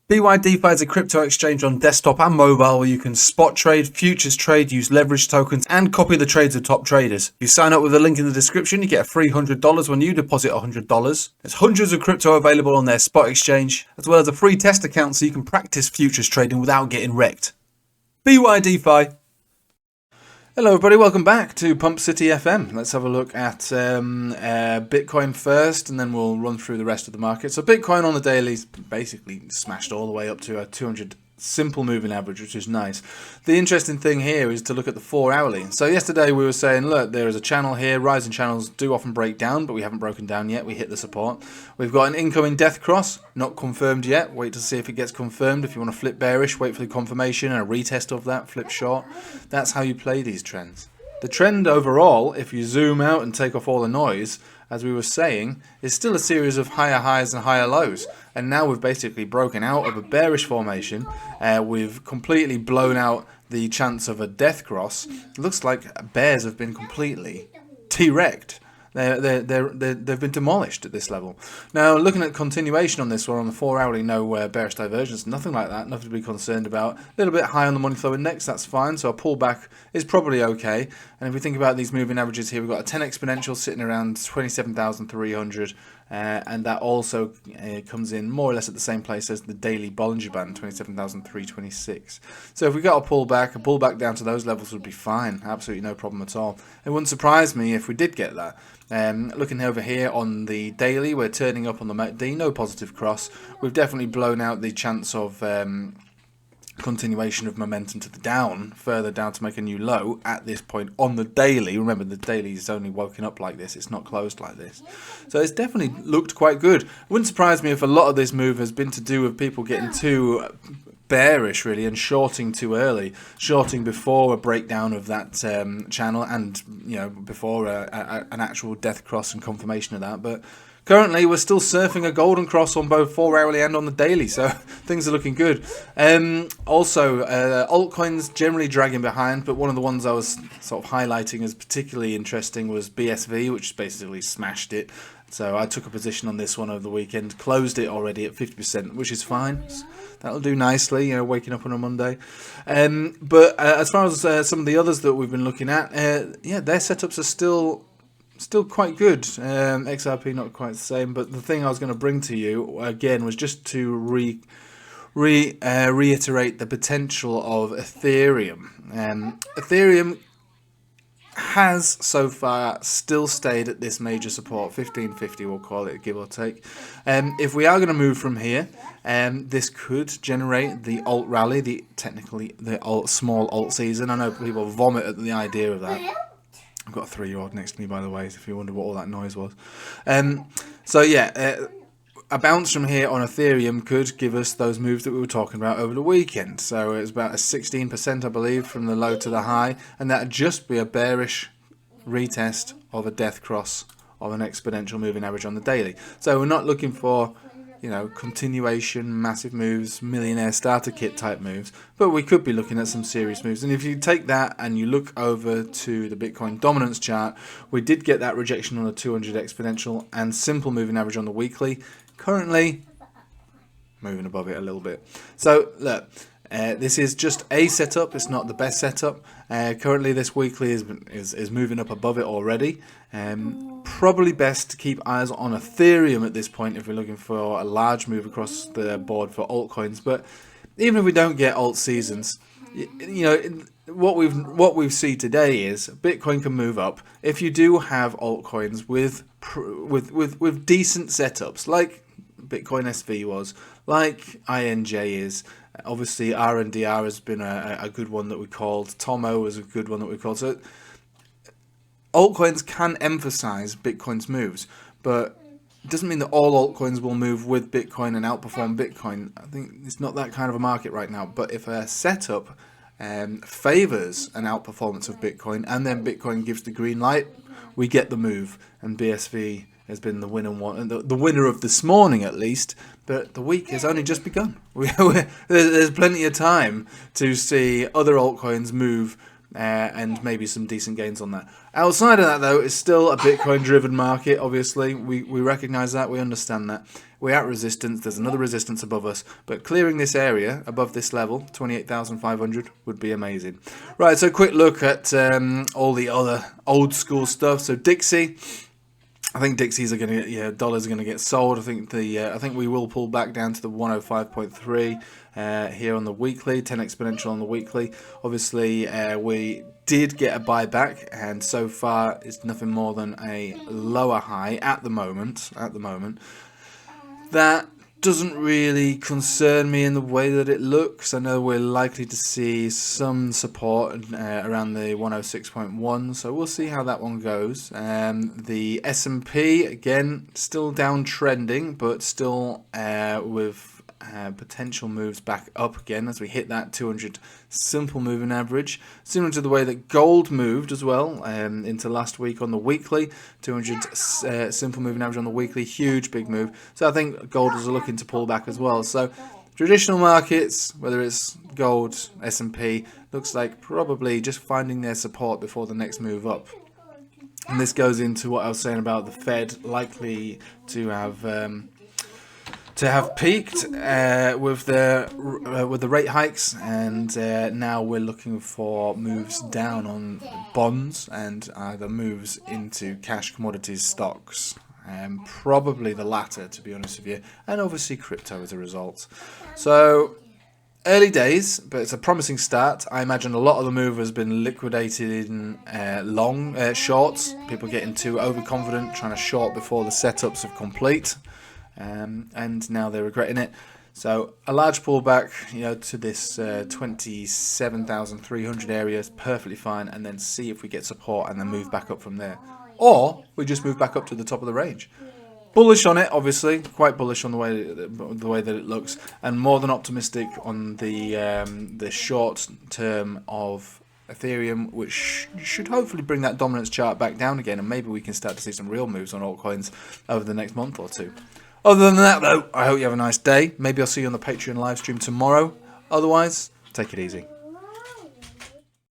BYDFi is a crypto exchange on desktop and mobile where you can spot trade, futures trade, use leverage tokens, and copy the trades of top traders. If you sign up with the link in the description, you get a free $100 when you deposit $100. There's hundreds of crypto available on their spot exchange, as well as a free test account so you can practice futures trading without getting wrecked. BYDFi. Hello everybody, welcome back to Pump City FM. Let's have a look at Bitcoin first, and then we'll run through the rest of the market. So Bitcoin on the daily basically smashed all the way up to a 200 simple moving average, which is nice. The interesting thing here is to look at the 4 hourly. So yesterday we were saying, look, there is a channel here. Rising channels do often break down, but we haven't broken down yet. We hit the support. We've got an incoming death cross, not confirmed yet. Wait to see if it gets confirmed. If you want to flip bearish, wait for the confirmation and a retest of that, flip short. That's how you play these trends. The trend overall, if you zoom out and take off all the noise, as we were saying, is still a series of higher highs and higher lows. And now we've basically broken out of a bearish formation. We've completely blown out the chance of a death cross. It looks like bears have been completely T-wrecked. They've been demolished at this level. Now, looking at continuation on this one, on the 4 hourly, no bearish divergence, nothing like that, nothing to be concerned about. A little bit high on the money flow index, that's fine, so a pullback is probably okay. And if we think about these moving averages here, we've got a 10 exponential sitting around 27,300, and that also comes in more or less at the same place as the daily Bollinger Band, 27,326. So if we got a pullback down to those levels would be fine, absolutely no problem at all. It wouldn't surprise me if we did get that. Looking over here on the daily, we're turning up on the MACD, no positive cross. We've definitely blown out the chance of continuation of momentum to the down, further down to make a new low at this point on the daily. Remember, the daily is only woken up like this, it's not closed like this. So it's definitely looked quite good. It wouldn't surprise me if a lot of this move has been to do with people getting too bearish really and shorting too early, shorting before a breakdown of that channel, and before an actual death cross and confirmation of that. But currently we're still surfing a golden cross on both 4 hourly and on the daily, so things are looking good. Also altcoins generally dragging behind, but one of the ones I was sort of highlighting as particularly interesting was BSV, which basically smashed it. So I took a position on this one over the weekend, closed it already at 50%, which is fine. That'll do nicely, waking up on a Monday. But as far as some of the others that we've been looking at, yeah, their setups are still quite good. XRP not quite the same, but the thing I was going to bring to you again was just to reiterate the potential of Ethereum. Ethereum has so far still stayed at this major support, 1550 we'll call it, give or take. If we are going to move from here, this could generate the alt rally, the small alt season. I know people vomit at the idea of that. I've got a 3-year-old next to me, by the way, if you wonder what all that noise was. So yeah, a bounce from here on Ethereum could give us those moves that we were talking about over the weekend. So it was about a 16%, I believe, from the low to the high, and that'd just be a bearish retest of a death cross of an exponential moving average on the daily. So we're not looking for continuation, massive moves, millionaire starter kit type moves, but we could be looking at some serious moves. And if you take that and you look over to the Bitcoin dominance chart, we did get that rejection on the 200 exponential and simple moving average on the weekly. Currently moving above it a little bit. So look, this is just a setup, it's not the best setup. Currently this weekly is moving up above it already. Probably best to keep eyes on Ethereum at this point if we're looking for a large move across the board for altcoins. But even if we don't get alt seasons, what we see today is Bitcoin can move up if you do have altcoins with decent setups, like Bitcoin SV was, like INJ is. Obviously RNDR has been a good one that we called. Tomo was a good one that we called. So altcoins can emphasize Bitcoin's moves, but it doesn't mean that all altcoins will move with Bitcoin and outperform Bitcoin. I think it's not that kind of a market right now. But if a setup favors an outperformance of Bitcoin and then Bitcoin gives the green light, we get the move. And BSV has been the winner of this morning at least, but the week has only just begun. There's plenty of time to see other altcoins move and maybe some decent gains on that. Outside of that, though, it's still a Bitcoin-driven market, obviously. We recognise that, we understand that. We're at resistance, there's another resistance above us, but clearing this area above this level, 28,500, would be amazing. Right, so quick look at all the other old-school stuff. So Dixie, I think Dixies are going to get, dollars are going to get sold. I think I think we will pull back down to the 105.3 here on the weekly, 10 exponential on the weekly. Obviously, we did get a buyback, and so far it's nothing more than a lower high at the moment. That doesn't really concern me in the way that it looks. I know we're likely to see some support around the 106.1, so we'll see how that one goes. The S&P, again, still downtrending, but still with potential moves back up again as we hit that 200 simple moving average, similar to the way that gold moved as well into last week on the weekly. 200 simple moving average on the weekly, huge big move. So I think gold is looking to pull back as well. So traditional markets, whether it's gold, S&P, looks like probably just finding their support before the next move up. And this goes into what I was saying about the Fed likely to have peaked with the rate hikes, and now we're looking for moves down on bonds and either moves into cash commodities stocks. Probably the latter, to be honest with you, and obviously crypto as a result. So early days, but it's a promising start. I imagine a lot of the move has been liquidated in shorts. People getting too overconfident, trying to short before the setups are complete. And now they're regretting it. So a large pullback, to this 27,300 area is perfectly fine, and then see if we get support and then move back up from there, or we just move back up to the top of the range. Bullish on it, obviously, quite bullish on the way that it looks, and more than optimistic on the short term of Ethereum, which should hopefully bring that dominance chart back down again, and maybe we can start to see some real moves on altcoins over the next month or two. Other than that, though, I hope you have a nice day. Maybe I'll see you on the Patreon live stream tomorrow. Otherwise, take it easy.